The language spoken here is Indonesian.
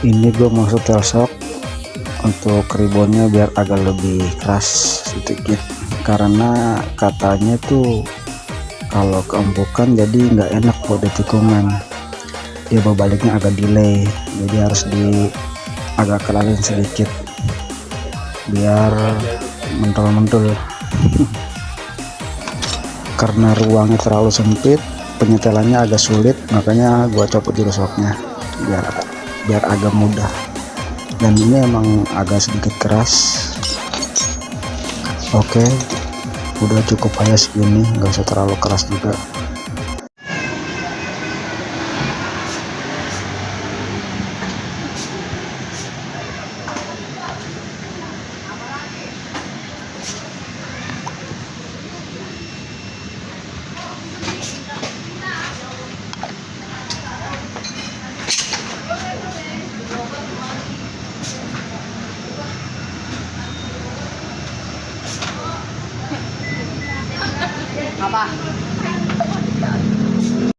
Ini gue mau setel shock untuk ribonnya biar agak lebih keras sedikit, karena katanya tuh kalau keempukan jadi nggak enak buat di tikungan, dia berbaliknya agak delay, jadi harus agak kerasin sedikit biar mentul-mentul. Karena ruangnya terlalu sempit, penyetelannya agak sulit, makanya gua copot dulu shocknya biar agak mudah. Dan ini emang agak sedikit keras. Oke, udah cukup aja segini, nggak usah terlalu keras juga. Apa?